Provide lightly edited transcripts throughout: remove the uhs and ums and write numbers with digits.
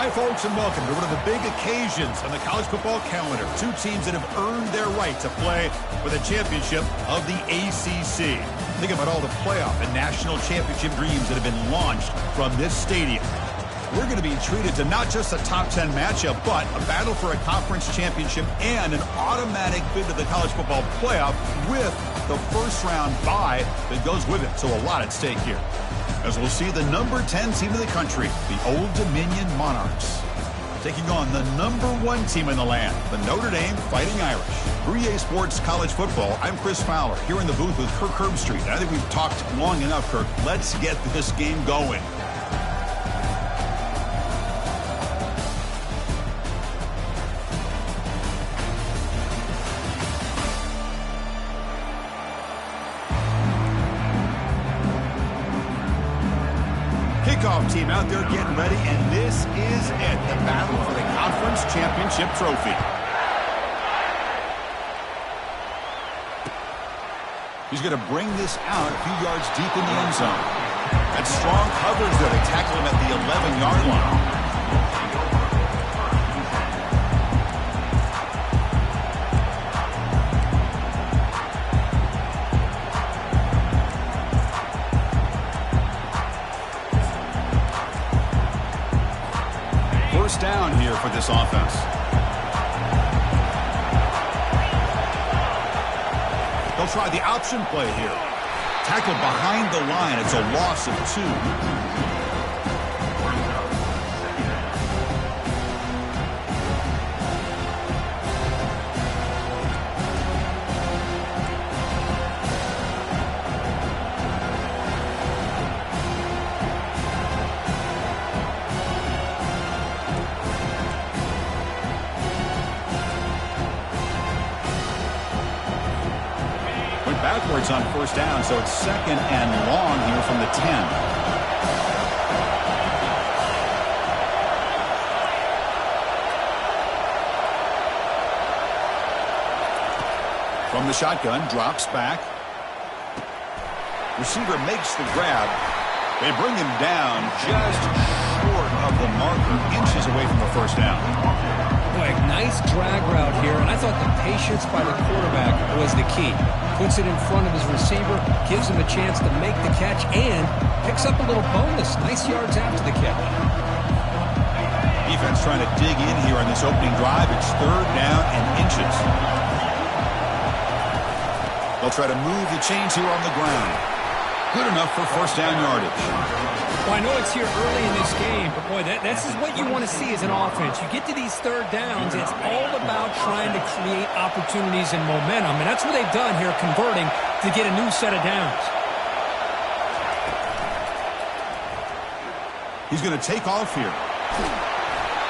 Hi, folks, and welcome to one of the big occasions on the college football calendar. Two teams that have earned their right to play for the championship of the ACC. Think about all the playoff and national championship dreams that have been launched from this stadium. We're going to be treated to not just a top 10 matchup, but a battle for a conference championship and an automatic bid to the college football playoff with the first-round bye that goes with it. So a lot at stake here, as we'll see the number 10 team in the country, the Old Dominion Monarchs, taking on the number 1 team in the land, the Notre Dame Fighting Irish. For EA Sports College Football, I'm Chris Fowler, here in the booth with Kirk Herbstreit. I think we've talked long enough, Kirk. Let's get this game going. Kickoff team out there getting ready, and this is it, the battle for the conference championship trophy. He's going to bring this out a few yards deep in the end zone. That's strong coverage there. They tackle him at the 11-yard line. Down here for this offense. They'll try the option play here. Tackle behind the line. It's a loss of 2. Backwards on first down, so it's second and long here from the 10. From the shotgun, drops back. Receiver makes the grab. They bring him down just short of the marker, inches away from the first down. Boy, nice drag route here, and I thought the patience by the quarterback was the key. Puts it in front of his receiver, gives him a chance to make the catch, and picks up a little bonus. Nice yards after the catch. Defense trying to dig in here on this opening drive. It's third down and inches. They'll try to move the chains here on the ground. Good enough for first down yardage. Well, I know it's here early in this game, but boy, this is what you want to see as an offense. You get to these third downs, it's all about trying to create opportunities and momentum, and that's what they've done here, converting to get a new set of downs. He's going to take off here.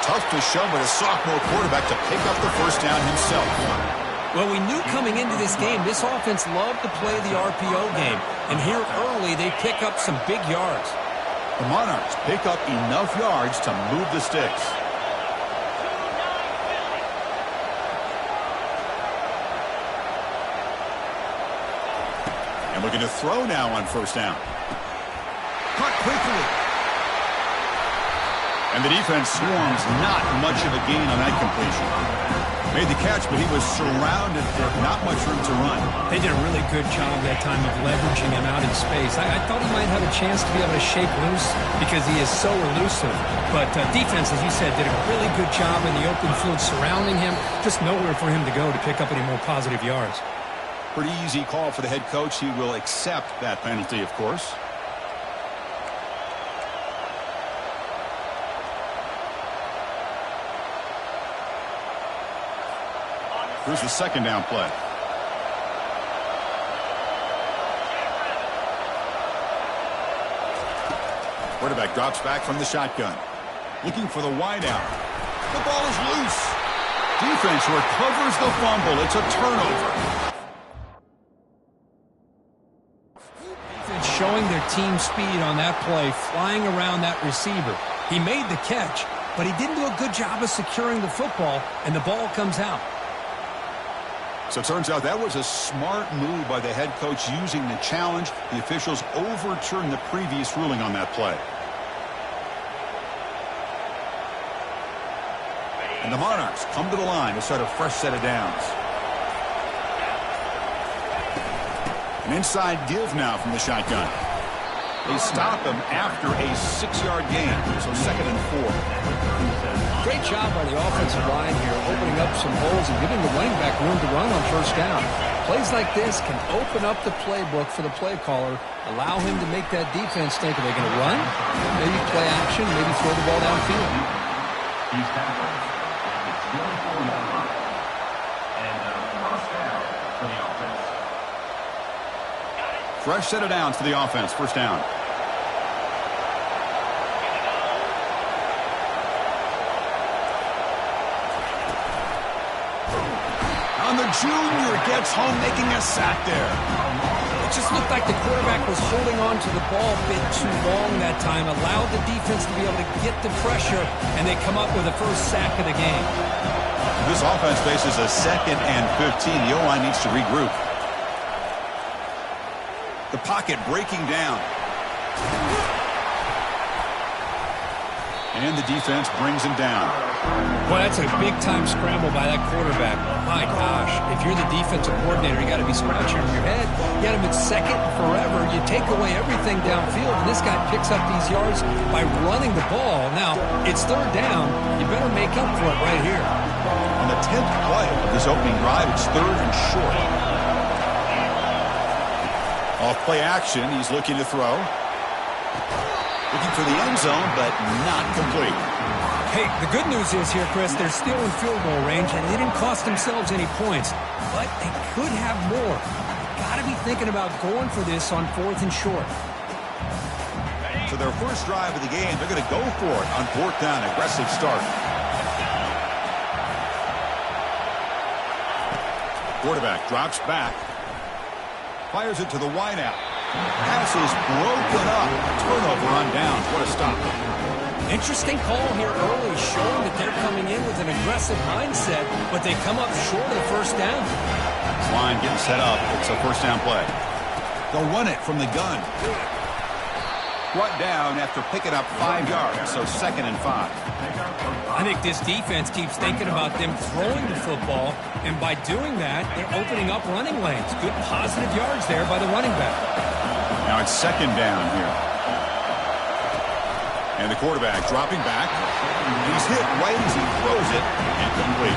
Tough to show, but a sophomore quarterback to pick up the first down himself. Well, we knew coming into this game, this offense loved to play the RPO game, and here early they pick up some big yards. The Monarchs pick up enough yards to move the sticks. And looking to throw now on first down. Caught quickly. And the defense swarms, not much of a gain on that completion. Made the catch, but he was surrounded for not much room to run. They did a really good job that time of leveraging him out in space. I thought he might have a chance to be able to shake loose because he is so elusive. But defense, as you said, did a really good job in the open field surrounding him. Just nowhere for him to go to pick up any more positive yards. Pretty easy call for the head coach. He will accept that penalty, of course. Here's the second down play. Quarterback drops back from the shotgun. Looking for the wide out. The ball is loose. Defense recovers the fumble. It's a turnover. Defense showing their team speed on that play, flying around that receiver. He made the catch, but he didn't do a good job of securing the football, and the ball comes out. So it turns out that was a smart move by the head coach using the challenge. The officials overturned the previous ruling on that play. And the Monarchs come to the line to start a fresh set of downs. An inside give now from the shotgun. They stop him after a 6-yard gain, so 2nd and 4. Great job by the offensive line here, opening up some holes and giving the running back room to run on first down. Plays like this can open up the playbook for the play caller, allow him to make that defense think, are they going to run? Maybe play action, maybe throw the ball downfield. He's tackled. It's still 4 yards. And first down for the offense. Fresh set of downs for the offense. First down. And the junior gets home, making a sack there. It just looked like the quarterback was holding on to the ball a bit too long that time, allowed the defense to be able to get the pressure, and they come up with the first sack of the game. This offense faces a 2nd and 15. The O-line needs to regroup. The pocket breaking down. And the defense brings him down. Well, that's a big-time scramble by that quarterback. My gosh, if you're the defensive coordinator, you got to be scratching your head. You got him at 2nd forever. You take away everything downfield, and this guy picks up these yards by running the ball. Now, it's 3rd down. You better make up for it right here. On the 10th play of this opening drive, it's 3rd and short. Off play action, he's looking to throw. Looking for the end zone, but not complete. Hey, the good news is here, Chris, they're still in field goal range, and they didn't cost themselves any points. But they could have more. Got to be thinking about going for this on 4th and short. So their first drive of the game, they're going to go for it on 4th down. Aggressive start. Quarterback drops back. Fires it to the wideout. Pass is broken up. Turnover on downs. What a stop. Interesting call here early, showing that they're coming in with an aggressive mindset, but they come up short of the first down. This line getting set up. It's a first down play. They'll run it from the gun. Brought down after picking up 5 yards, so 2nd and 5. I think this defense keeps thinking about them throwing the football, and by doing that, they're opening up running lanes. Good positive yards there by the running back. Now it's 2nd down here. And the quarterback dropping back. He's hit right as he throws it, incomplete.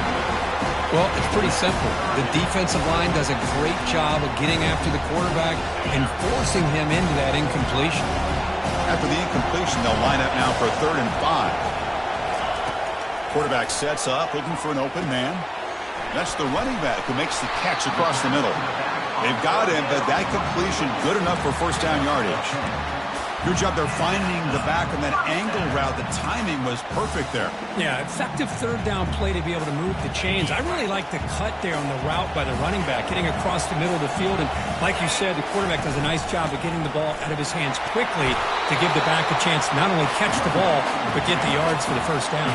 Well, it's pretty simple. The defensive line does a great job of getting after the quarterback and forcing him into that incompletion. After the incompletion, they'll line up now for 3rd and 5. Quarterback sets up, looking for an open man. That's the running back who makes the catch across the middle. They've got him, but that completion good enough for first down yardage. Good job there finding the back on that angle route. The timing was perfect there. Yeah, effective 3rd down play to be able to move the chains. I really like the cut there on the route by the running back, getting across the middle of the field. And like you said, the quarterback does a nice job of getting the ball out of his hands quickly to give the back a chance to not only catch the ball, but get the yards for the first down.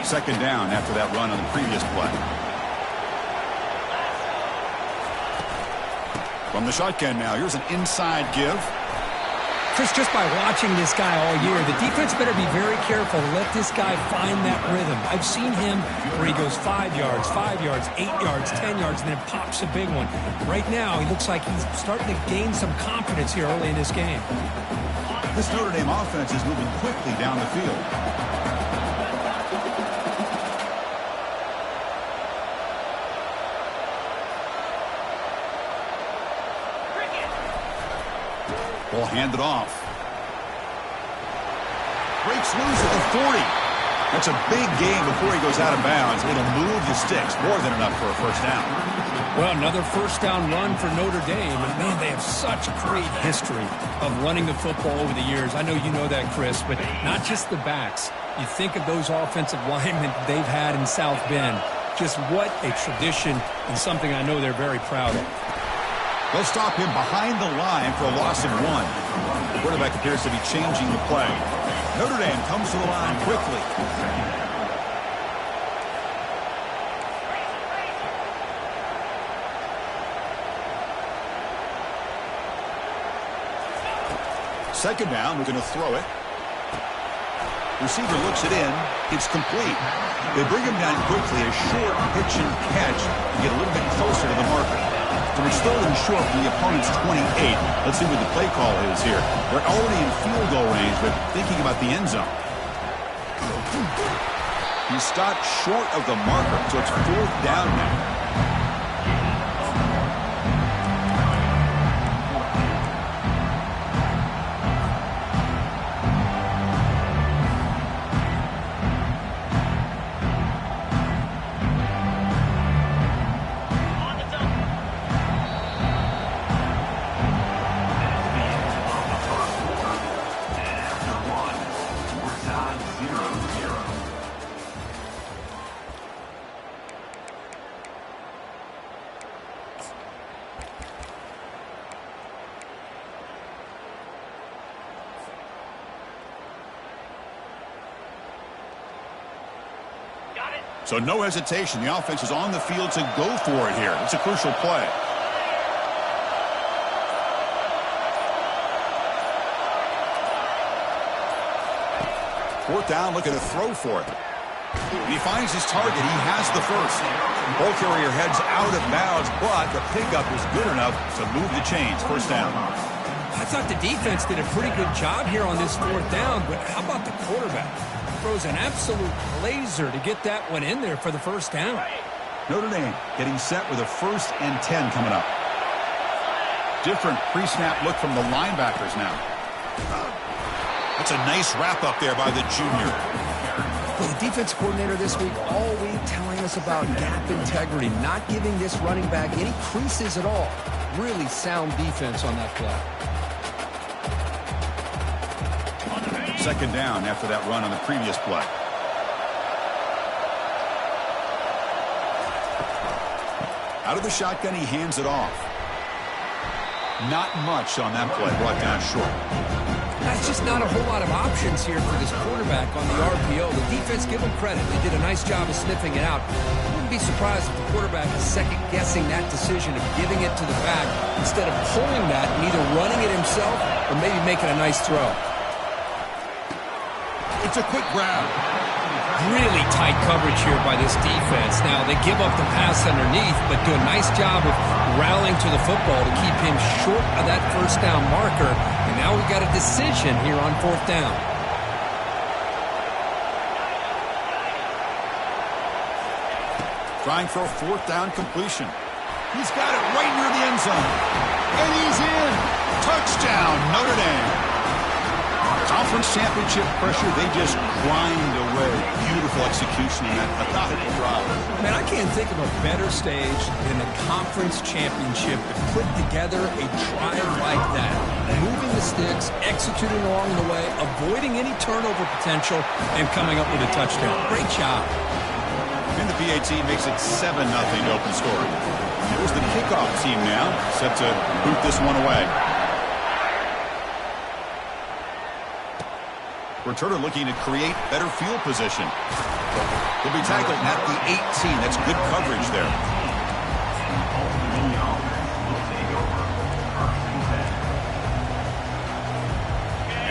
Second down after that run on the previous play. From the shotgun now, here's an inside give. Chris, just by watching this guy all year, the defense better be very careful to let this guy find that rhythm. I've seen him where he goes 5 yards, 8 yards, 10 yards, and then pops a big one. Right now, he looks like he's starting to gain some confidence here early in this game. This Notre Dame offense is moving quickly down the field. Ball handed off. Breaks loose at the 40. That's a big gain before he goes out of bounds. It'll move the sticks. More than enough for a first down. Well, another first down run for Notre Dame. And, man, they have such great history of running the football over the years. I know you know that, Chris, but not just the backs. You think of those offensive linemen they've had in South Bend. Just what a tradition and something I know they're very proud of. They'll stop him behind the line for a loss of 1. The quarterback appears to be changing the play. Notre Dame comes to the line quickly. Second down, we're going to throw it. Receiver looks it in. It's complete. They bring him down quickly, a short pitch and catch to get a little bit closer to the marker. So it's still in short from the opponent's 28. Let's see what the play call is here. They're already in field goal range, but thinking about the end zone. He stopped short of the marker, so it's fourth down now. So no hesitation. The offense is on the field to go for it here. It's a crucial play. Fourth down, looking to throw for it. When he finds his target, he has the first. Ball carrier heads out of bounds, but the pickup is good enough to move the chains. First down. I thought the defense did a pretty good job here on this fourth down, but how about the quarterback? Throws an absolute laser to get that one in there for the first down. Notre Dame getting set with a 1st and 10 coming up. Different pre-snap look from the linebackers now. That's a nice wrap up there by the junior. Well, the defense coordinator this week all week telling us about gap integrity, not giving this running back any creases at all. Really sound defense on that play. Second down after that run on the previous play. Out of the shotgun, he hands it off. Not much on that play, brought down short. That's just not a whole lot of options here for this quarterback on the RPO. The defense, give them credit. They did a nice job of sniffing it out. I wouldn't be surprised if the quarterback is second-guessing that decision of giving it to the back instead of pulling that and either running it himself or maybe making a nice throw. It's a quick grab. Really tight coverage here by this defense. Now, they give up the pass underneath, but do a nice job of rallying to the football to keep him short of that first down marker. And now we've got a decision here on fourth down. Trying for a fourth down completion. He's got it right near the end zone. And he's in. Touchdown, Notre Dame. Conference championship pressure, they just grind away. Beautiful execution in that methodical drive. Man, I can't think of a better stage than the conference championship to put together a drive like that. Moving the sticks, executing along the way, avoiding any turnover potential, and coming up with a touchdown. Great job. And the PAT makes it 7-0 open scoring. Here's the kickoff team now, set to boot this one away. Returner looking to create better field position. He'll be tackled at the 18. That's good coverage there.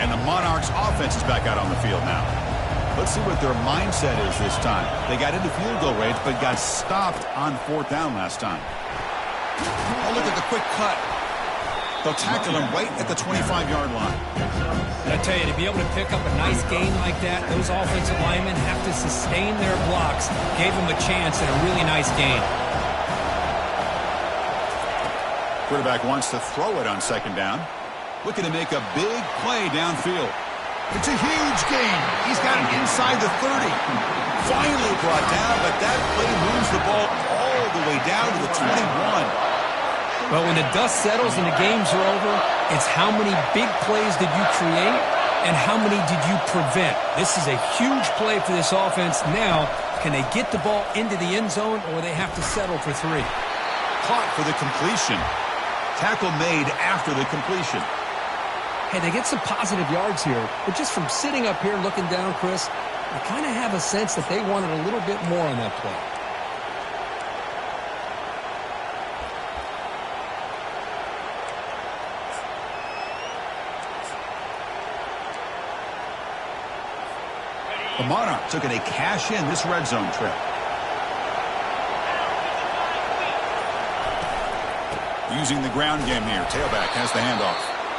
And the Monarchs offense is back out on the field now. Let's see what their mindset is this time. They got into field goal range, but got stopped on fourth down last time. Oh, look at the quick cut. They'll tackle him right at the 25-yard line. I tell you, to be able to pick up a nice gain like that, those offensive linemen have to sustain their blocks. Gave them a chance and a really nice gain. Quarterback wants to throw it on second down. Looking to make a big play downfield. It's a huge gain. He's got it inside the 30. Finally brought down, but that play moves the ball all the way down to the 21. Well, when the dust settles and the games are over, it's how many big plays did you create and how many did you prevent. This is a huge play for this offense. Now, can they get the ball into the end zone or they have to settle for 3? Caught for the completion. Tackle made after the completion. Hey, they get some positive yards here, but just from sitting up here looking down, Chris, I kind of have a sense that they wanted a little bit more on that play. The Monarchs looking to cash in this red zone trip. Using the ground game here. Tailback has the handoff.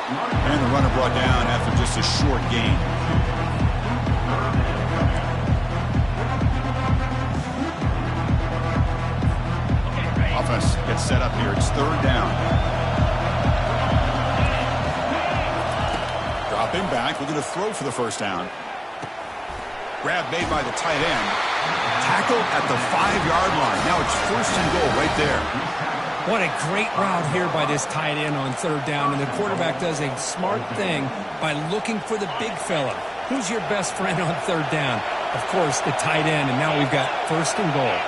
And the runner brought down after just a short gain. Offense gets set up here. It's third down. Dropping back, looking to throw for the first down. Grab made by the tight end. Tackle at the 5-yard line. Now it's first and goal right there. What a great route here by this tight end on third down, and the quarterback does a smart thing by looking for the big fella. Who's your best friend on third down? Of course, the tight end, and now we've got first and goal.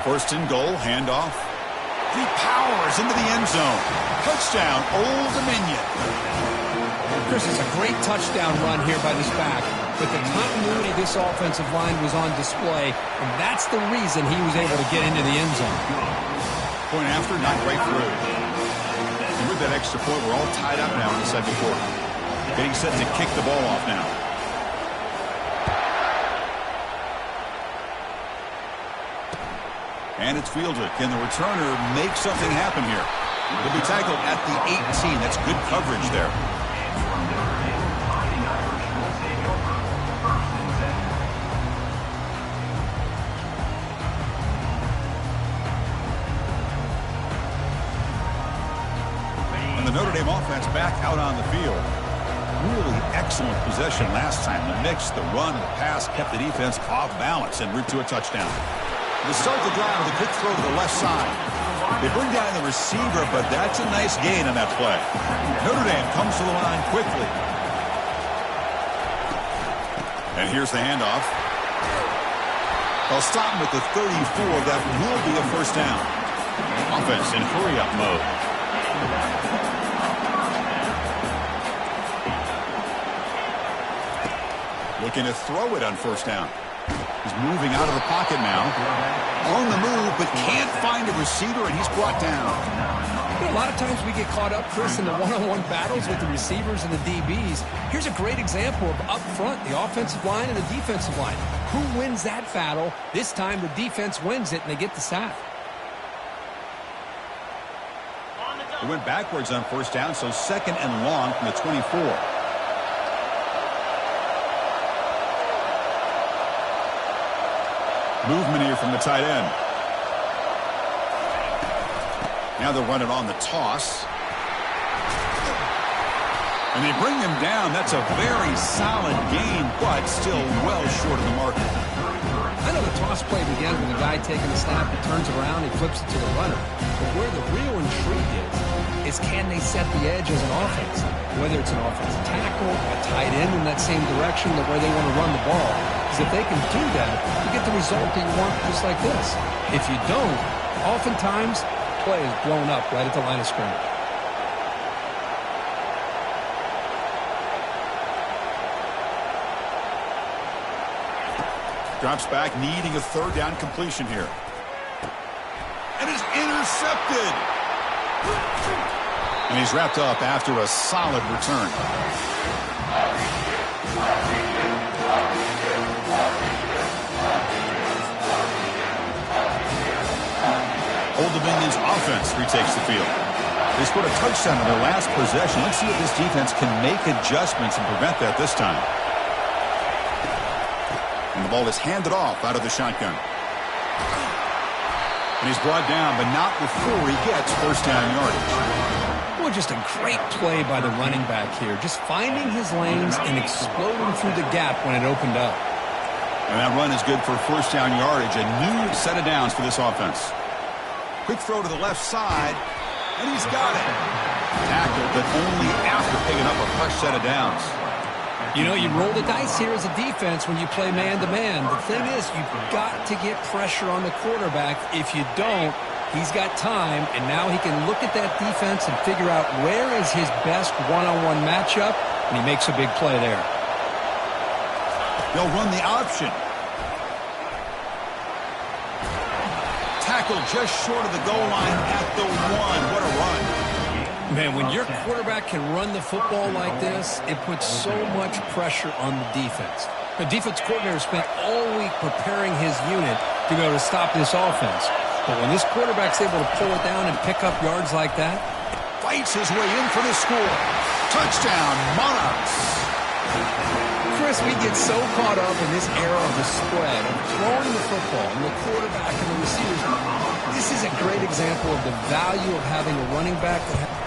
First and goal, handoff. He powers into the end zone. Touchdown, Old Dominion. Chris, it's a great touchdown run here by this back. But the continuity of this offensive line was on display, and that's the reason he was able to get into the end zone. Point after, not right through. And with that extra point, we're all tied up now in the second quarter. Getting set to kick the ball off now. And it's fielded. Can the returner make something happen here? He'll be tackled at the 18. That's good coverage there. And the Notre Dame offense back out on the field. Really excellent possession last time. The mix, the run, the pass kept the defense off balance en route to a touchdown. They start the drive with a quick throw to the left side. They bring down the receiver, but that's a nice gain on that play. Notre Dame comes to the line quickly. And here's the handoff. They'll stop him at the 34. That will be a first down. Offense in hurry-up mode. Looking to throw it on first down. He's moving out of the pocket now. On the move, but can't find a receiver, and he's brought down. You know, a lot of times we get caught up, Chris, in the one-on-one battles with the receivers and the DBs. Here's a great example of up front, the offensive line and the defensive line. Who wins that battle? This time the defense wins it, and they get the sack. They went backwards on first down, so second and long from the 24. Movement here from the tight end. Now they'll run it on the toss. And they bring him down. That's a very solid gain, but still well short of the mark. I know the toss play begins with a guy taking the snap, he turns around, he flips it to the runner. But where the real intrigue is can they set the edge as an offense? Whether it's an offensive tackle, a tight end in that same direction, where they want to run the ball. Because if they can do that, you get the result that you want just like this. If you don't, oftentimes, play is blown up right at the line of scrimmage. Drops back, needing a third down completion here. And is intercepted. And he's wrapped up after a solid return. Old Dominion's offense retakes the field. They scored a touchdown in their last possession. Let's see if this defense can make adjustments and prevent that this time. And the ball is handed off out of the shotgun. And he's brought down, but not before he gets first down yardage. Well, just a great play by the running back here. Just finding his lanes and exploding through the gap when it opened up. And that run is good for first down yardage. A new set of downs for this offense. Quick throw to the left side, and he's got it. Tackled, but only after picking up a fresh set of downs. You know, you roll the dice here as a defense when you play man-to-man. The thing is, you've got to get pressure on the quarterback. If you don't, he's got time, and now he can look at that defense and figure out where is his best one-on-one matchup, and he makes a big play there. They'll run the option. Tackled just short of the goal line at the 1. What a run. Man, when your quarterback can run the football like this, it puts so much pressure on the defense. The defense coordinator spent all week preparing his unit to be able to stop this offense. But when this quarterback's able to pull it down and pick up yards like that, fights his way in for the score. Touchdown, Monarchs. Chris, we get so caught up in this era of the spread, of throwing the football, and the quarterback and the receivers. This is a great example of the value of having a running back.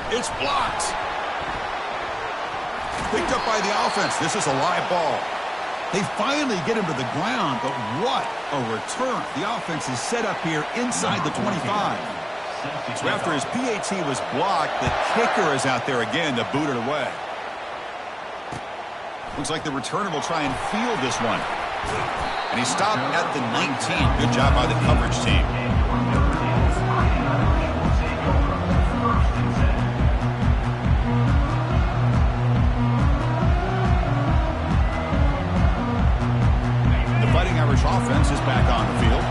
It's blocked. Picked up by the offense. This is a live ball. They finally get him to the ground, but what a return. The offense is set up here inside the 25. So after his PAT was blocked, the kicker is out there again to boot it away. Looks like the returner will try and field this one. And he stopped at the 19. Good job by the coverage team. The Fighting Irish offense is back on the field.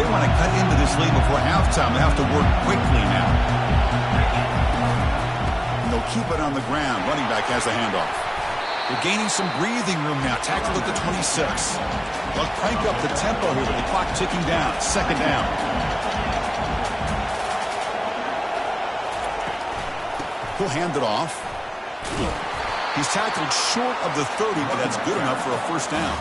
They want to cut into this lead before halftime. They have to work quickly now. And they'll keep it on the ground. Running back has the handoff. They're gaining some breathing room now. Tackled at the 26. They'll crank up the tempo here with the clock ticking down. Second down. He'll hand it off. He's tackled short of the 30, but that's good enough for a first down.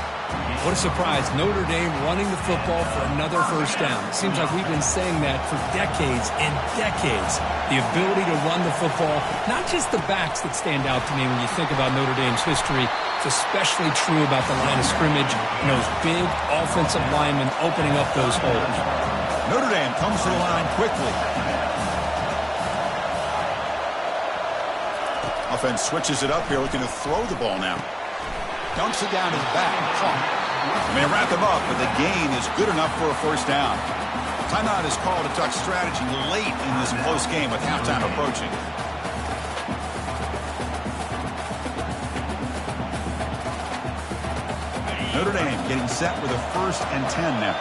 What a surprise. Notre Dame running the football for another first down. It seems like we've been saying that for decades and decades. The ability to run the football, not just the backs that stand out to me when you think about Notre Dame's history. It's especially true about the line of scrimmage and those big offensive linemen opening up those holes. Notre Dame comes to the line quickly. Offense switches it up here, looking to throw the ball now. Dunks it down to the back. They wrap him up, but the gain is good enough for a first down. Timeout is called to Duck strategy late in this close game with halftime approaching. Notre Dame getting set with a 1st and 10 now.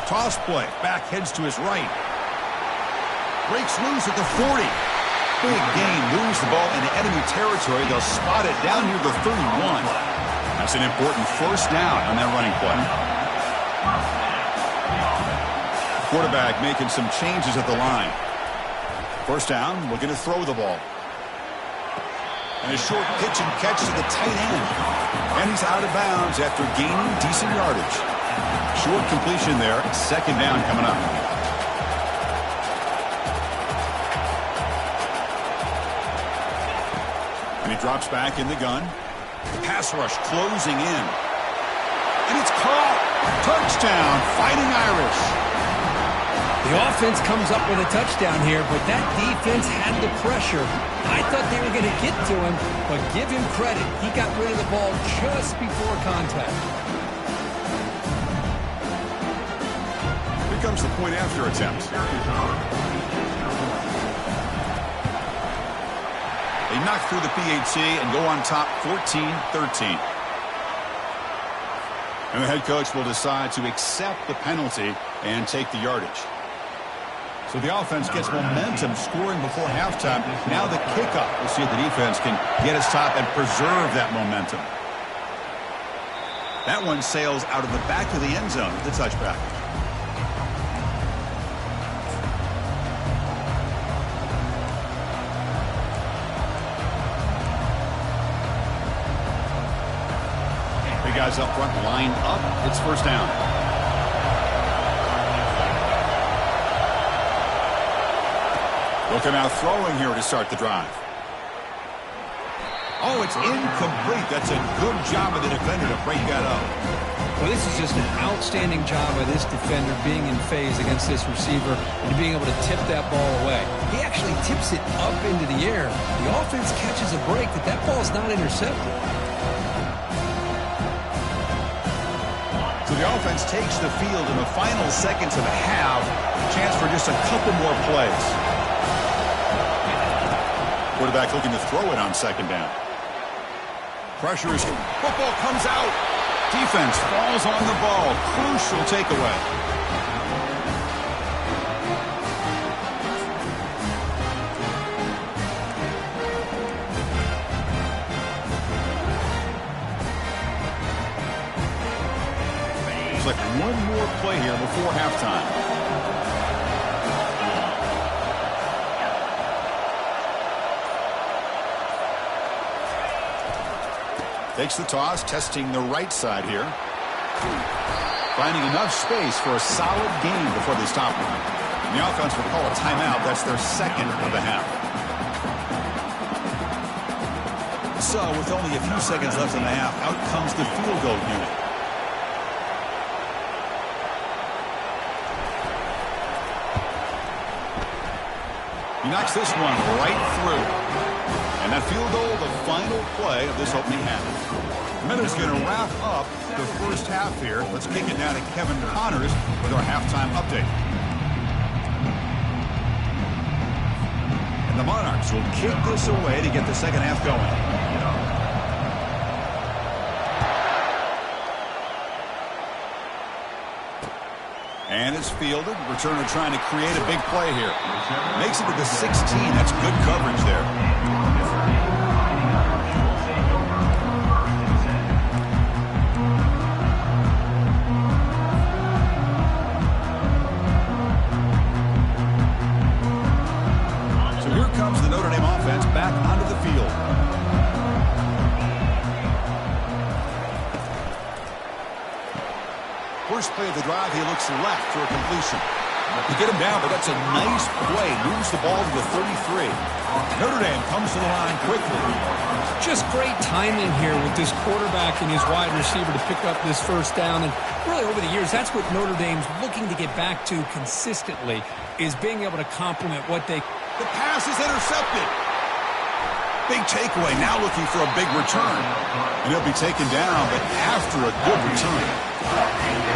Toss play. Back heads to his right. Breaks loose at the 40. Big gain, moves the ball into enemy territory. They'll spot it down near the 31. That's an important first down on that running play. Quarterback making some changes at the line. First down, looking to throw the ball. And a short pitch and catch to the tight end. And he's out of bounds after gaining decent yardage. Short completion there, second down coming up. And he drops back in the gun. Pass rush closing in. And it's caught. Touchdown, Fighting Irish. The offense comes up with a touchdown here, but that defense had the pressure. I thought they were going to get to him, but give him credit. He got rid of the ball just before contact. Here comes the point after attempt. They knock through the PAT and go on top 14-13. And the head coach will decide to accept the penalty and take the yardage. So the offense gets momentum scoring before halftime. Now the kickoff. We'll see if the defense can get its top and preserve that momentum. That one sails out of the back of the end zone with the touchback. Guys up front line up. It's first down. Looking out throwing here to start the drive. Oh, it's incomplete. That's a good job of the defender to break that up. Well, this is just an outstanding job by this defender being in phase against this receiver and being able to tip that ball away. He actually tips it up into the air. The offense catches a break that ball's not intercepted. So the offense takes the field in the final seconds of the half. Chance for just a couple more plays. Quarterback looking to throw it on second down. Pressure is... Football comes out. Defense falls on the ball. Crucial takeaway. one more play here before halftime. Takes the toss, testing the right side here. Finding enough space for a solid gain before they stop him. And the offense will call a timeout. That's their second of the half. So, with only a few seconds left in the half, out comes the field goal unit. He knocks this one right through. And that field goal, the final play of this opening half. Miller's going to wrap up the first half here. Let's kick it down to Kevin Connors with our halftime update. And the Monarchs will kick this away to get the second half going. And it's fielded. Returner trying to create a big play here. Makes it to the 16. That's good coverage there. So here comes the Notre Dame offense back onto the field. First play of the drive, he looks left for a completion. To get him down, but that's a nice play. Moves the ball to the 33. Notre Dame comes to the line quickly. Just great timing here with this quarterback and his wide receiver to pick up this first down. And really over the years, that's what Notre Dame's looking to get back to consistently, is being able to complement what they... The pass is intercepted. Big takeaway, now looking for a big return. And he'll be taken down, but after a good return.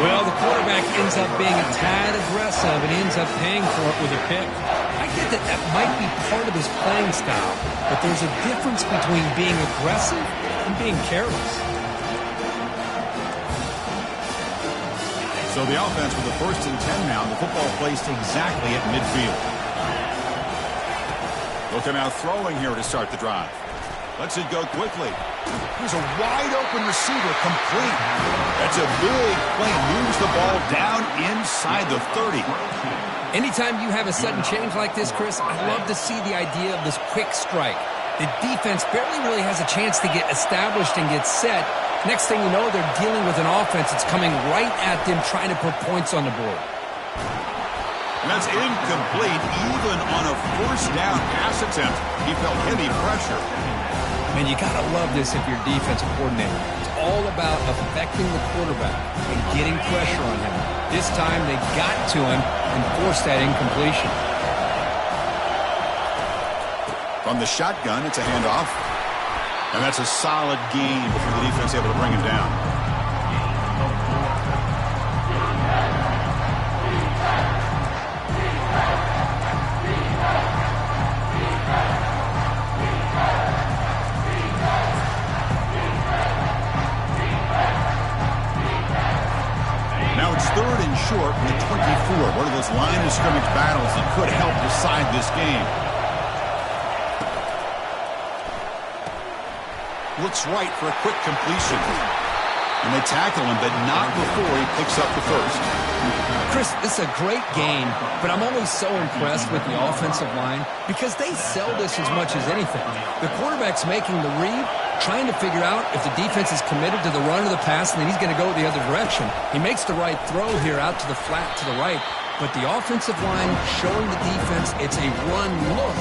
Well, the quarterback ends up being a tad aggressive and ends up paying for it with a pick. I get that that might be part of his playing style, but there's a difference between being aggressive and being careless. So the offense with the 1st and 10 now, the football placed exactly at midfield. They'll come out throwing here to start the drive. Lets it go quickly. Here's a wide-open receiver, complete. That's a big play. Moves the ball down inside the 30. Anytime you have a sudden change like this, Chris, I love to see the idea of this quick strike. The defense barely really has a chance to get established and get set. Next thing you know, they're dealing with an offense that's coming right at them, trying to put points on the board. And that's incomplete. Even on a first down pass attempt, he felt heavy pressure. Man, you got to love this if you're a defensive coordinator. It's all about affecting the quarterback and getting pressure on him. This time they got to him and forced that incompletion. From the shotgun, it's a handoff. And that's a solid gain before the defense able to bring him down. Now it's 3rd and short from the 24. One of those line of scrimmage battles that could help decide this game. Looks right for a quick completion. And they tackle him, but not before he picks up the first. Chris, this is a great game, but I'm always so impressed with the offensive line because they sell this as much as anything. The quarterback's making the read, trying to figure out if the defense is committed to the run or the pass, and then he's going to go the other direction. He makes the right throw here out to the flat to the right, but the offensive line showing the defense it's a run look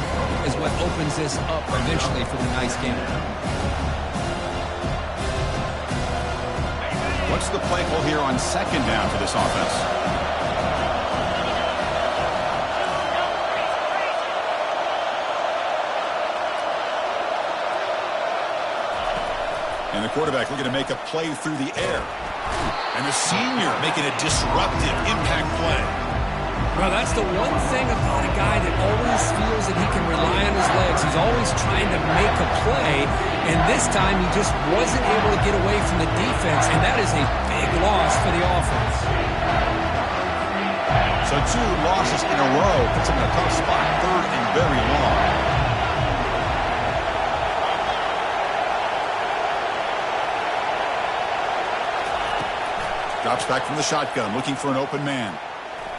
is what opens this up eventually for the nice game. What's the play call here on 2nd down for this offense? And the quarterback looking to make a play through the air. And the senior making a disruptive impact play. Well, that's the one thing about a guy that always feels that he can rely on his legs. He's always trying to make a play, and this time he just wasn't able to get away from the defense, and that is a big loss for the offense. So 2 losses in a row puts him in a tough spot, 3rd and very long. Drops back from the shotgun, looking for an open man.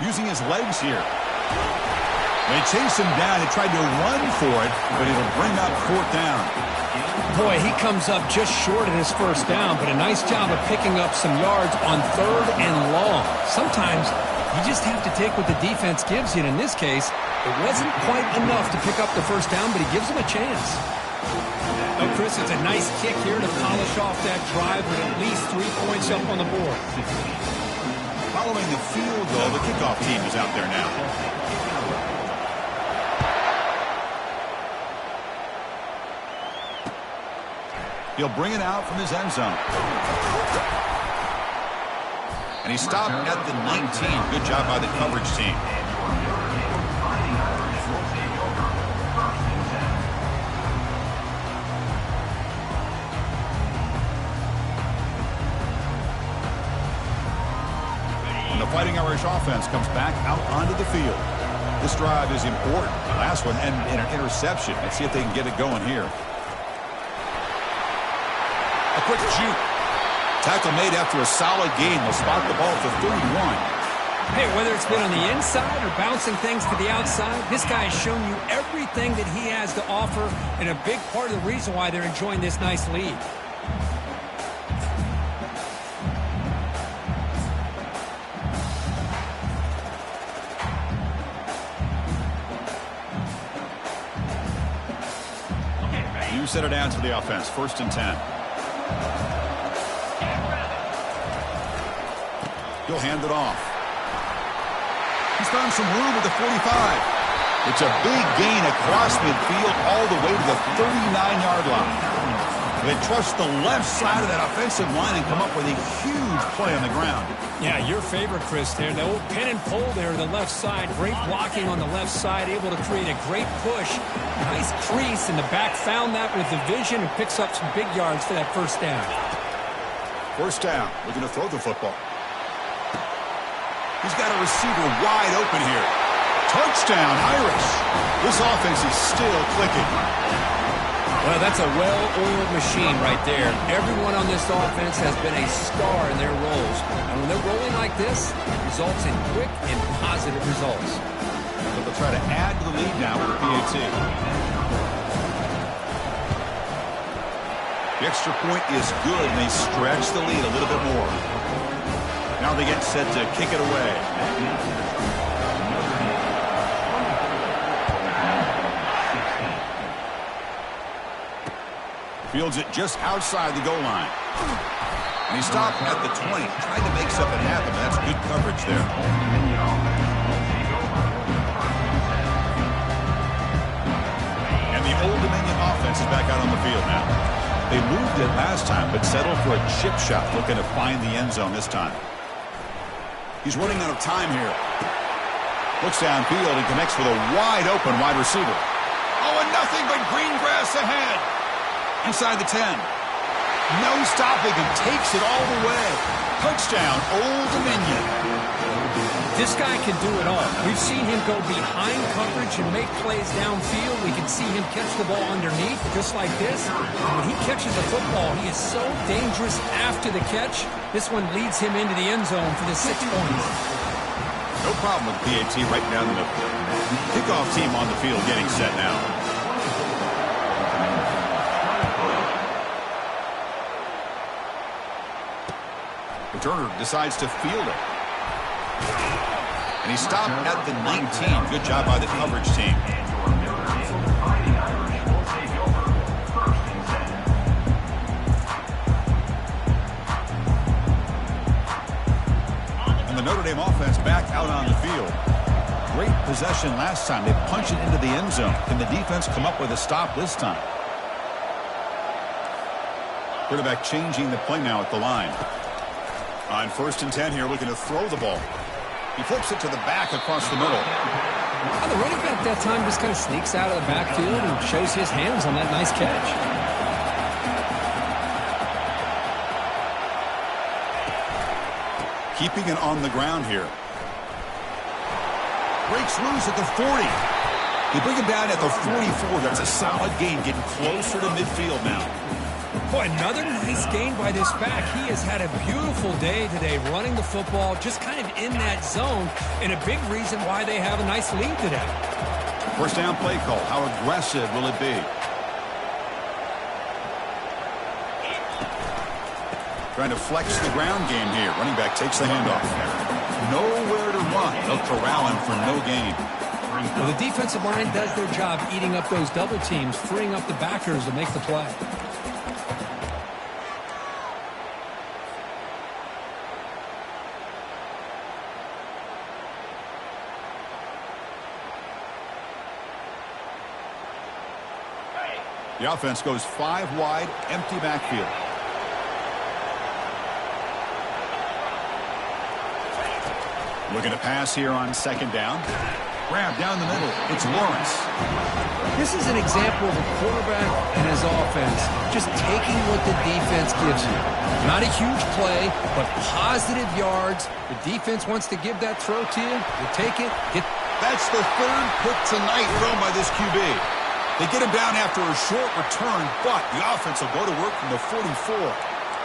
Using his legs here. They chase him down. They tried to run for it, but it'll bring up 4th down. Boy, he comes up just short of his first down, but a nice job of picking up some yards on 3rd and long. Sometimes you just have to take what the defense gives you. And in this case, it wasn't quite enough to pick up the first down, but he gives him a chance. Oh, Chris, it's a nice kick here to polish off that drive with at least 3 points up on the board. Following the field goal, the kickoff team is out there now. He'll bring it out from his end zone. And he stopped at the 19. Good job by the coverage team. And the Fighting Irish offense comes back out onto the field. This drive is important. The last one and an interception. Let's see if they can get it going here. A quick shoot. Tackle made after a solid gain. They'll spot the ball for 31. Hey, whether it's been on the inside or bouncing things to the outside, this guy has shown you everything that he has to offer, and a big part of the reason why they're enjoying this nice lead. You set it down to the offense. 1st and 10. He'll hand it off. He's found some room at the 45. It's a big gain across midfield all the way to the 39-yard line. They trust the left side of that offensive line and come up with a huge play on the ground. Yeah, your favorite, Chris, there. The old pin and pull there, the left side. Great blocking on the left side, able to create a great push. Nice crease in the back, found that with the vision and picks up some big yards for that first down. First down, looking to throw the football. He's got a receiver wide open here. Touchdown, Irish. This offense is still clicking. Well, that's a well-oiled machine right there. Everyone on this offense has been a star in their roles. And when they're rolling like this, it results in quick and positive results. So they'll try to add to the lead now with the PAT. The extra point is good, and they stretch the lead a little bit more. Now they get set to kick it away. Fields it just outside the goal line. And he stopped at the 20. Tried to make something happen, but that's good coverage there. And the Old Dominion offense is back out on the field now. They moved it last time, but settled for a chip shot, looking to find the end zone this time. He's running out of time here. Looks downfield and connects with a wide-open wide receiver. Oh, and nothing but green grass ahead. Inside the 10. No stopping and takes it all the way. Touchdown, Old Dominion. This guy can do it all. We've seen him go behind coverage and make plays downfield. We can see him catch the ball underneath, just like this. And when he catches the football, he is so dangerous after the catch. This one leads him into the end zone for the 6 points. No problem with PAT right down the middle. Kickoff team on the field getting set now. Returner decides to field it. And he stopped at the 19. Good job by the coverage team. And the Notre Dame offense back out on the field. Great possession last time. They punch it into the end zone. Can the defense come up with a stop this time? Quarterback changing the play now at the line. On 1st and 10 here, looking to throw the ball. He flips it to the back across the middle. Well, the running back that time just kind of sneaks out of the backfield and shows his hands on that nice catch. Keeping it on the ground here. Breaks loose at the 40. They bring him down at the 44. That's a solid gain, getting closer to midfield now. Boy, another nice gain by this back. He has had a beautiful day today running the football, just kind of in that zone, and a big reason why they have a nice lead today. First down play call. How aggressive will it be? Trying to flex the ground game here. Running back takes the handoff. Nowhere to run. They'll corral him for no gain. Well, the defensive line does their job eating up those double teams, freeing up the backers to make the play. The offense goes 5 wide, empty backfield. Looking to pass here on second down. Grab down the middle. It's Lawrence. This is an example of a quarterback and his offense just taking what the defense gives you. Not a huge play, but positive yards. The defense wants to give that throw to you. You take it. That's the third pick tonight thrown by this QB. They get him down after a short return, but the offense will go to work from the 44.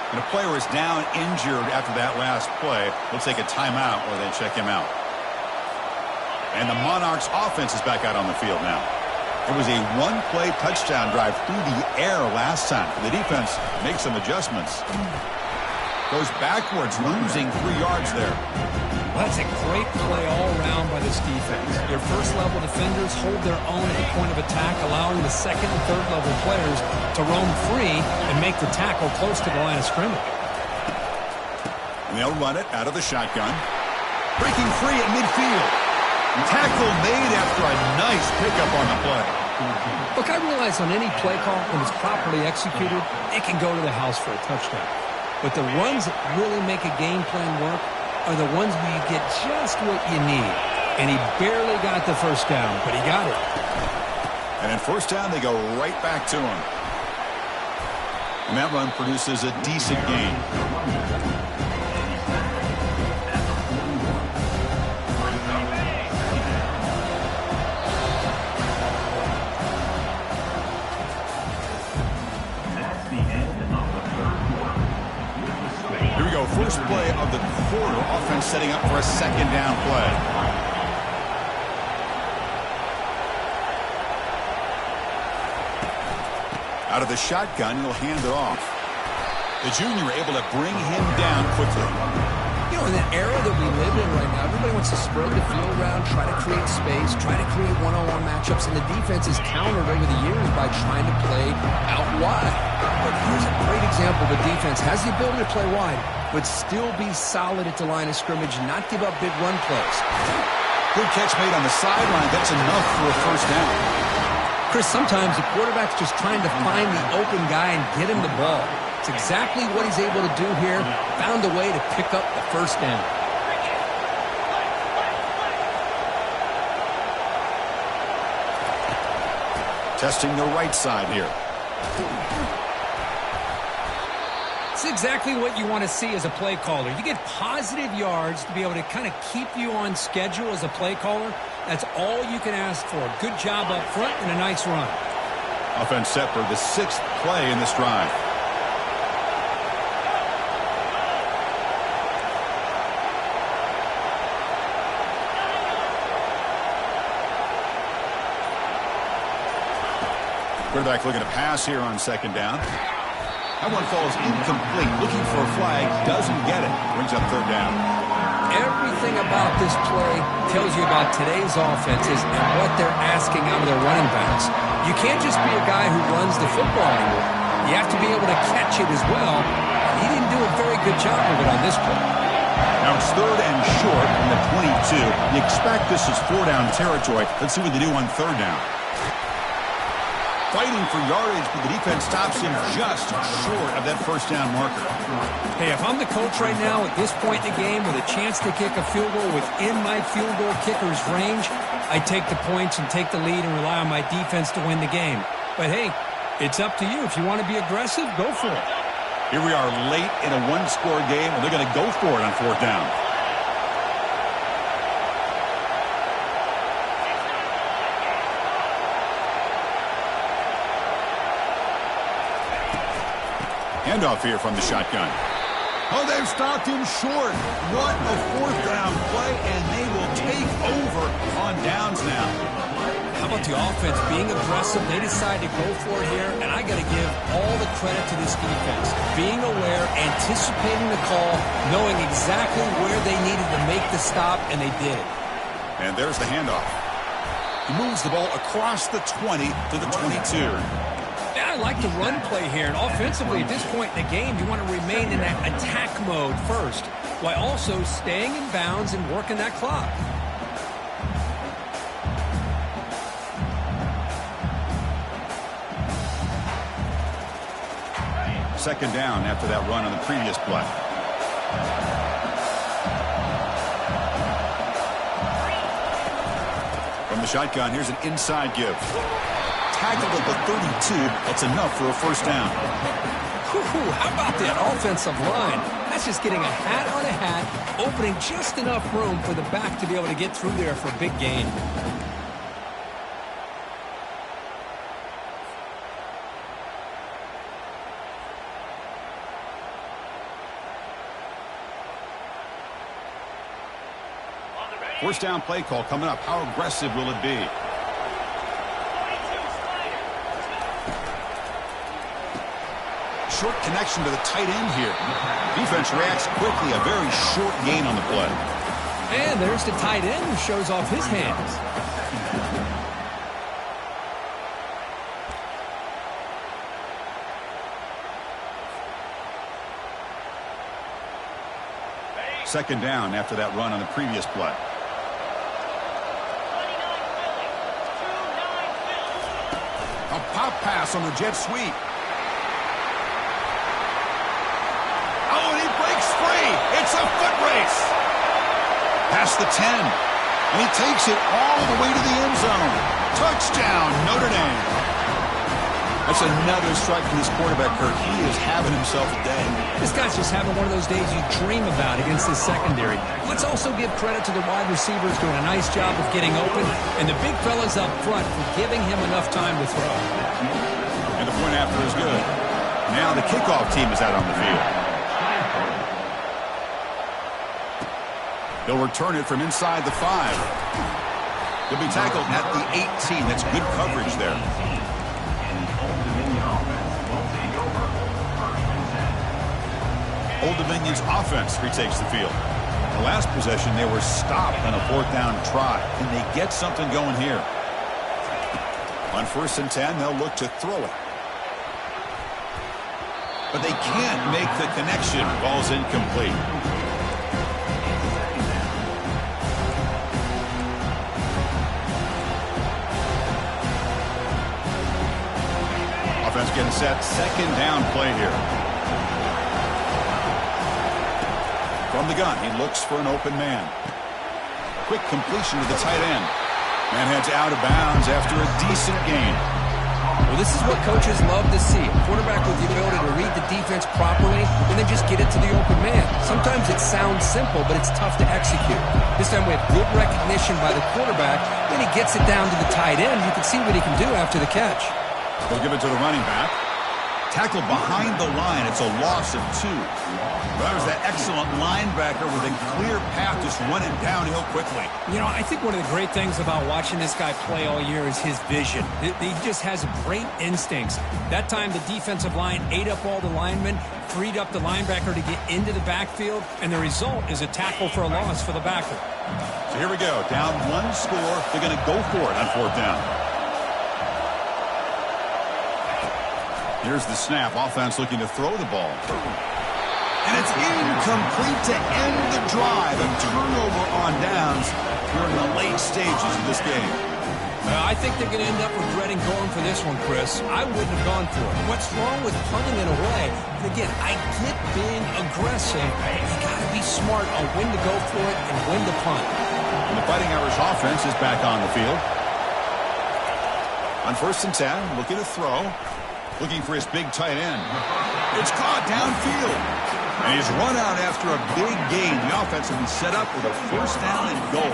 And a player is down injured after that last play. We'll take a timeout or they check him out. And the Monarchs offense is back out on the field now. It was a one-play touchdown drive through the air last time. The defense makes some adjustments. Goes backwards, losing 3 yards there. Well, that's a great play all around by this defense. Your first-level defenders hold their own at the point of attack, allowing the second and third-level players to roam free and make the tackle close to the line of scrimmage. And they'll run it out of the shotgun. Breaking free at midfield. Tackle made after a nice pickup on the play. Look, I realize on any play call, when it's properly executed, it can go to the house for a touchdown. But the runs that really make a game plan work are the ones where you get just what you need. And he barely got the first down, but he got it. And in first down, they go right back to him. And that run produces a decent gain. Here we go, first play of the quarter. Offense setting up for a second down play. Out of the shotgun, he'll hand it off. The junior able to bring him down quickly. You know, in the era that we live in right now, everybody wants to spread the field around, try to create space, try to create one-on-one matchups, and the defense is countered over the years by trying to play out wide. But here's a great example. The defense has the ability to play wide, but still be solid at the line of scrimmage, not give up big run plays. Good catch made on the sideline. That's enough for a first down. Chris, sometimes the quarterback's just trying to find the open guy and get him the ball. It's exactly what he's able to do here. Found a way to pick up the first down. Testing the right side here. It's exactly what you want to see as a play caller. You get positive yards to be able to kind of keep you on schedule as a play caller. That's all you can ask for. Good job up front and a nice run. Offense set for the 6th play in this drive. Quarterback looking to pass here on second down. That one falls incomplete. Looking for a flag. Doesn't get it. Brings up third down. Everything about this play tells you about today's offenses and what they're asking out of their running backs. You can't just be a guy who runs the football anymore. You have to be able to catch it as well. He didn't do a very good job of it on this play. Now it's third and short from the 22. You expect this is 4-down territory. Let's see what they do on third down. Fighting for yardage, but the defense stops him just short of that first down marker. Hey, if I'm the coach right now at this point in the game with a chance to kick a field goal within my field goal kicker's range, I take the points and take the lead and rely on my defense to win the game. But hey, it's up to you. If you want to be aggressive, go for it. Here we are late in a one-score game, and they're going to go for it on fourth down. Handoff here from the shotgun. Oh, they've stopped him short. What a fourth down play, and they will take over on downs now. How about the offense being aggressive? They decided to go for it here, and I got to give all the credit to this defense. Being aware, anticipating the call, knowing exactly where they needed to make the stop, and they did it. And there's the handoff. He moves the ball across the 20 to the 22. Yeah, I like the run play here. And offensively, at this point in the game, you want to remain in that attack mode first, while also staying in bounds and working that clock. Second down after that run on the previous play. From the shotgun, here's an inside give. Tackled at the 32. That's enough for a first down. How about that offensive line? That's just getting a hat on a hat, opening just enough room for the back to be able to get through there for a big gain. First down play call coming up. How aggressive will it be? Short connection to the tight end here. Defense reacts quickly. A very short gain on the play. And there's the tight end who shows off his hands. Second down after that run on the previous play. A pop pass on the jet sweep. Oh, and he breaks free. It's a foot race. Past the 10. And he takes it all the way to the end zone. Touchdown, Notre Dame. That's another strike from this quarterback, Kirk. He is having himself a day. This guy's just having one of those days you dream about against this secondary. Let's also give credit to the wide receivers doing a nice job of getting open, and the big fellas up front for giving him enough time to throw. And the point after is good. Now the kickoff team is out on the field. They'll return it from inside the 5. He'll be tackled at the 18. That's good coverage there. Old Dominion's offense retakes the field. The last possession, they were stopped on a fourth down try. Can they get something going here? On 1st and 10, they'll look to throw it. But they can't make the connection. Ball's incomplete. Offense getting set. Second down play here. From the gun, he looks for an open man. Quick completion to the tight end. Man heads out of bounds after a decent gain. Well, this is what coaches love to see. A quarterback with the ability to read the defense properly and then just get it to the open man. Sometimes it sounds simple, but it's tough to execute. This time we have good recognition by the quarterback. Then he gets it down to the tight end. You can see what he can do after the catch. They'll give it to the running back. Tackled behind the line. It's a loss of 2. That was that excellent linebacker with a clear path, just running downhill quickly. You know, I think one of the great things about watching this guy play all year is his vision. He just has great instincts. That time the defensive line ate up all the linemen, freed up the linebacker to get into the backfield, and the result is a tackle for a loss for the backer. So here we go. Down 1 score. They're going to go for it on 4th down. Here's the snap. Offense looking to throw the ball. And it's incomplete to end the drive. A turnover on downs. We're in the late stages of this game. I think they're going to end up regretting going for this one, Chris. I wouldn't have gone for it. What's wrong with punting it away? And again, I get being aggressive. You got to be smart on when to go for it and when to punt. And the Fighting Irish offense is back on the field. On 1st and 10, looking to throw. Looking for his big tight end. It's caught downfield. And he's run out after a big gain. The offense will be set up with a 1st down and goal.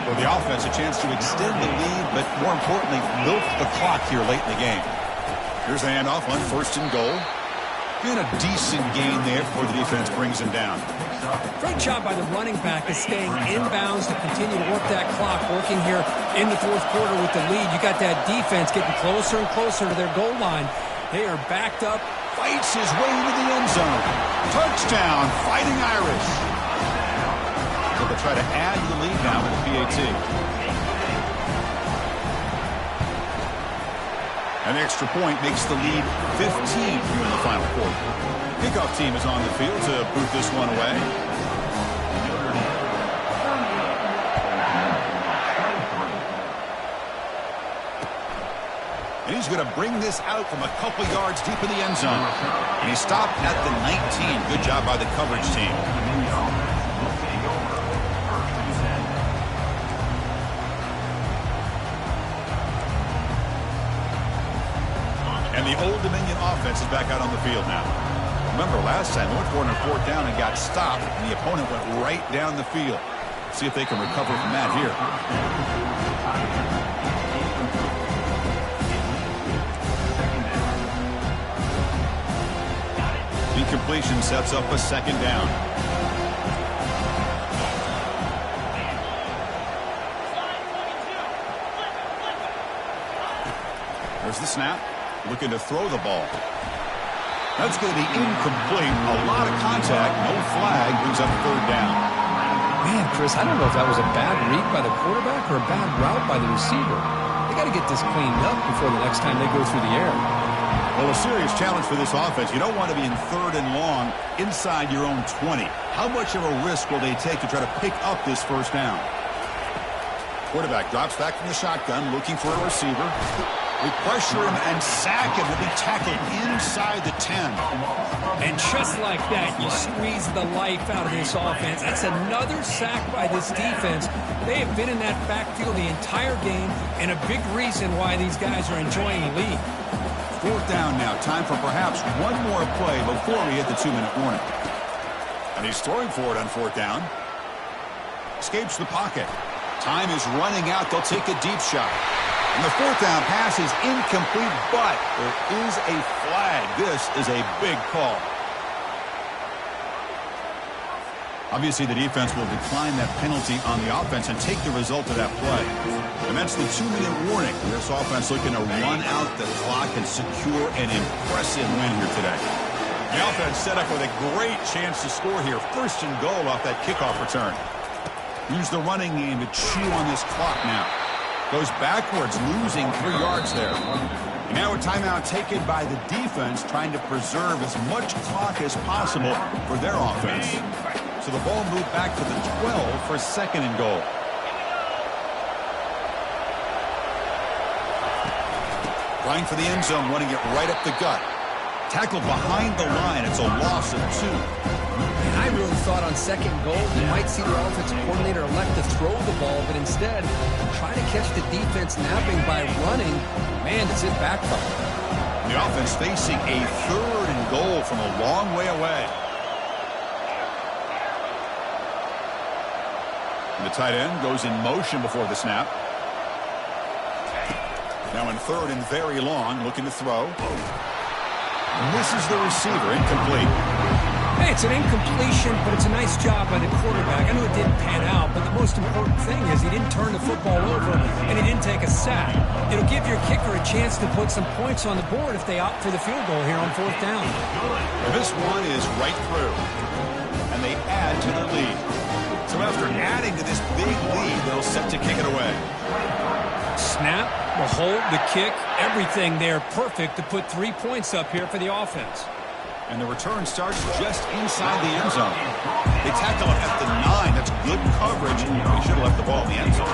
For the offense, a chance to extend the lead, but more importantly, milk the clock here late in the game. Here's the handoff on 1st and goal. And a decent gain there before the defense brings him down. Great job by the running back of staying inbounds to continue to work that clock, working here in the fourth quarter with the lead. You got that defense getting closer and closer to their goal line. They are backed up. Fights his way into the end zone. Touchdown, Fighting Irish. They'll try to add to the lead now with the PAT. An extra point makes the lead 15 here in the final quarter. Kickoff team is on the field to boot this one away. And he's going to bring this out from a couple yards deep in the end zone. And he stopped at the 19. Good job by the coverage team. And the Old Dominion offense is back out on the field now. Remember, last time they went for it on fourth down and got stopped, and the opponent went right down the field. See if they can recover from that here. The completion sets up a second down. There's the snap. Looking to throw the ball. That's going to be incomplete. A lot of contact. No flag. Brings up third down. Man, Chris, I don't know if that was a bad read by the quarterback or a bad route by the receiver. They got to get this cleaned up before the next time they go through the air. Well, a serious challenge for this offense. You don't want to be in third and long inside your own 20. How much of a risk will they take to try to pick up this first down? Quarterback drops back from the shotgun, looking for a receiver. We pressure him and sack him. He'll be tackled inside the 10. And just like that, you squeeze the life out of this offense. That's another sack by this defense. They have been in that backfield the entire game, and a big reason why these guys are enjoying the lead. Fourth down now. Time for perhaps one more play before we hit the 2-minute warning. And he's throwing for it on fourth down. Escapes the pocket. Time is running out. They'll take a deep shot. And the fourth down pass is incomplete, but there is a flag. This is a big call. Obviously, the defense will decline that penalty on the offense and take the result of that play. And that's the 2-minute warning. This offense looking to run out the clock and secure an impressive win here today. The offense set up with a great chance to score here. First and goal off that kickoff return. Use the running game to chew on this clock now. Goes backwards, losing 3 yards there. And now a timeout taken by the defense, trying to preserve as much clock as possible for their offense. So the ball moved back to the 12 for second and goal. Trying for the end zone, running it right up the gut. Tackled behind the line. It's a loss of 2. And I really thought on second goal you might see the offensive coordinator elect to throw the ball, but instead try to catch the defense napping by running. Man, does it backfire. The offense facing a third and goal from a long way away. And the tight end goes in motion before the snap. Now in third and very long, looking to throw. And this is the receiver, incomplete. Hey, it's an incompletion, but it's a nice job by the quarterback. I know it didn't pan out, but the most important thing is he didn't turn the football over and he didn't take a sack. It'll give your kicker a chance to put some points on the board if they opt for the field goal here on fourth down. Well, this one is right through, and they add to the lead. So after adding to this big lead, they'll set to kick it away. Snap, the hold, the kick, everything there perfect to put 3 points up here for the offense. And the return starts just inside the end zone. They tackle it at the 9. That's good coverage. They should have left the ball in the end zone.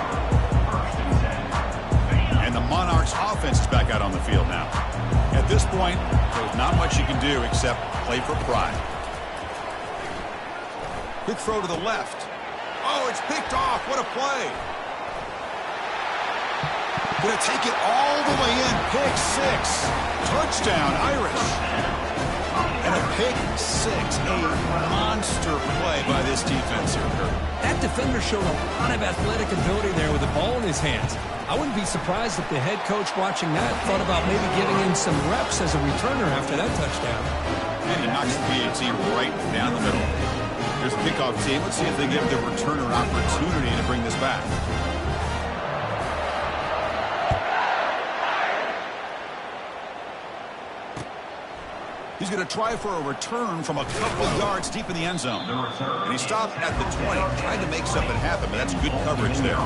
And the Monarchs offense is back out on the field now. At this point, there's not much you can do except play for pride. Quick throw to the left. Oh, it's picked off. What a play. Going to take it all the way in. Pick 6. Touchdown, Irish. And a pick 6, a monster play by this defense here, Kurt. That defender showed a lot of athletic ability there with the ball in his hands. I wouldn't be surprised if the head coach watching that thought about maybe giving him some reps as a returner after that touchdown. And he knocks the PAT right down the middle. Here's the kickoff team. Let's see if they give the returner an opportunity to bring this back. He's going to try for a return from a couple yards deep in the end zone. And he stopped at the 20, trying to make something happen, but that's good coverage there.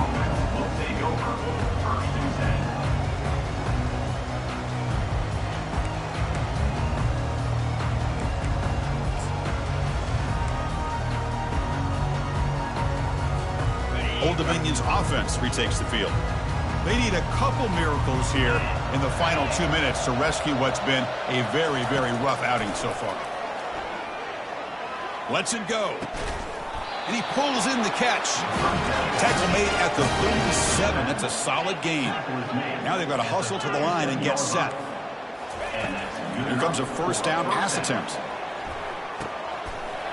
Old Dominion's offense retakes the field. They need a couple miracles here in the final 2 minutes to rescue what's been a very, very rough outing so far. Lets it go. And he pulls in the catch. Tackle made at the 37. That's a solid gain. Now they've got to hustle to the line and get set. Here comes a first down pass attempt.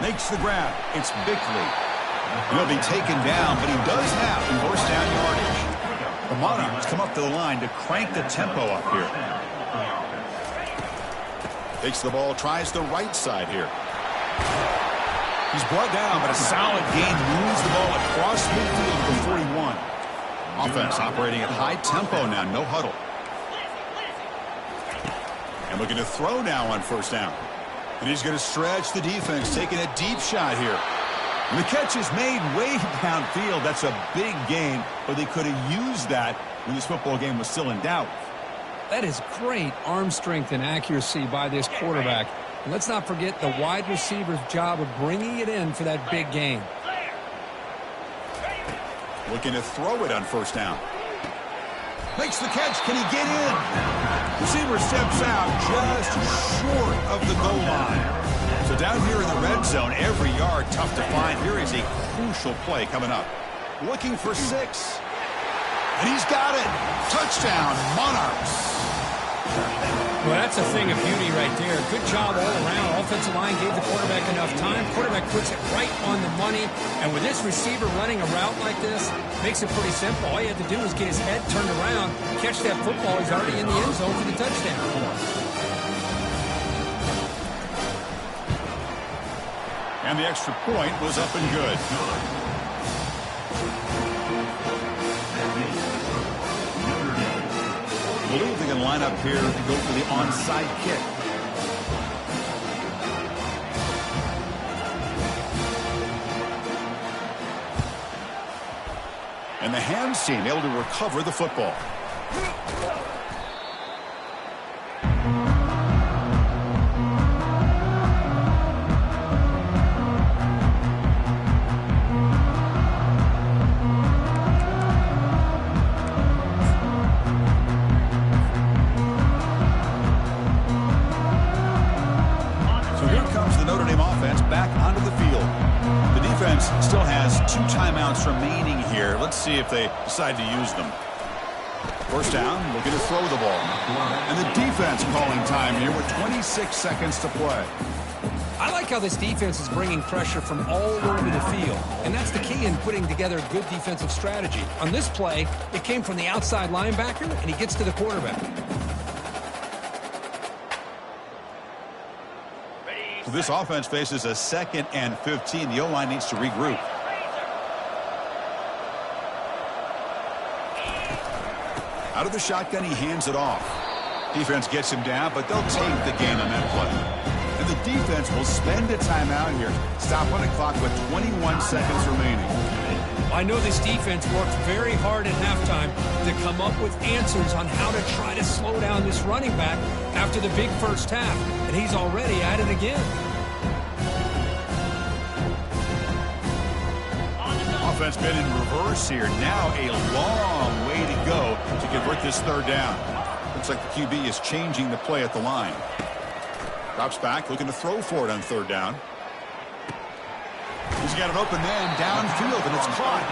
Makes the grab. It's Bickley. He'll be taken down, but he does have first down yardage. The Monarchs come up to the line to crank the tempo up here. Takes the ball, tries the right side here. He's brought down, but a solid gain moves the ball across midfield to the 41. Offense operating at high tempo now, no huddle. And looking to throw now on first down. And he's going to stretch the defense, taking a deep shot here. And the catch is made way downfield. That's a big gain, but they could have used that when this football game was still in doubt. That is great arm strength and accuracy by this quarterback. And let's not forget the wide receiver's job of bringing it in for that big gain. Looking to throw it on first down. Makes the catch. Can he get in? Receiver steps out just short of the goal line. So down here in the red zone, every yard tough to find. Here is a crucial play coming up. Looking for 6. And he's got it. Touchdown, Monarchs. Well, that's a thing of beauty right there. Good job all around. Offensive line gave the quarterback enough time. Quarterback puts it right on the money. And with this receiver running a route like this, makes it pretty simple. All you have to do is get his head turned around, catch that football. He's already in the end zone for the touchdown. And the extra point was up and good. I believe they can line up here to go for the onside kick. And the hands team able to recover the football. Still has 2 timeouts remaining here. Let's see if they decide to use them. First down, looking to throw the ball. And the defense calling time here with 26 seconds to play. I like how this defense is bringing pressure from all over the field. And that's the key in putting together a good defensive strategy. On this play, it came from the outside linebacker, and he gets to the quarterback. So this offense faces a 2nd and 15. The O-line needs to regroup. Out of the shotgun, he hands it off. Defense gets him down, but they'll take the gain on that play. And the defense will spend a timeout here. Stop on the clock with 21 seconds remaining. I know this defense worked very hard at halftime to come up with answers on how to try to slow down this running back after the big first half. And he's already at it again. Offense been in reverse here. Now a long way to go to convert this third down. Looks like the QB is changing the play at the line. Drops back, looking to throw for it on third down. He's got an open man downfield, and it's caught.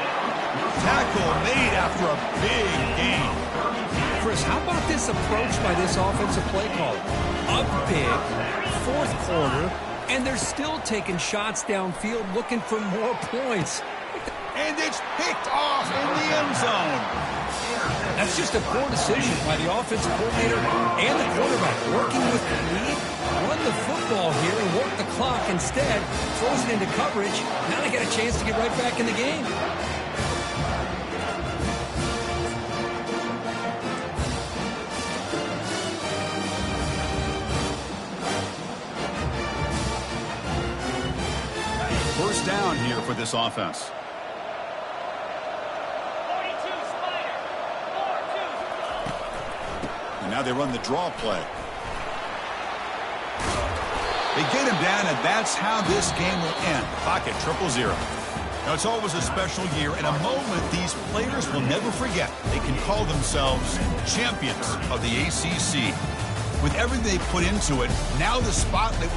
Tackle made after a big gain. Chris, how about this approach by this offensive play caller? Up big, 4th quarter, and they're still taking shots downfield looking for more points. And it's picked off in the end zone. That's just a poor decision by the offensive coordinator and the quarterback. Working with the lead, run the football here and work the clock instead. Throws it into coverage. Now they get a chance to get right back in the game. First down here for this offense. And now they run the draw play. They get him down, and that's how this game will end. Clock at 0-0. Now, it's always a special year and a moment these players will never forget. They can call themselves champions of the ACC. With everything they put into it, now the spotlight will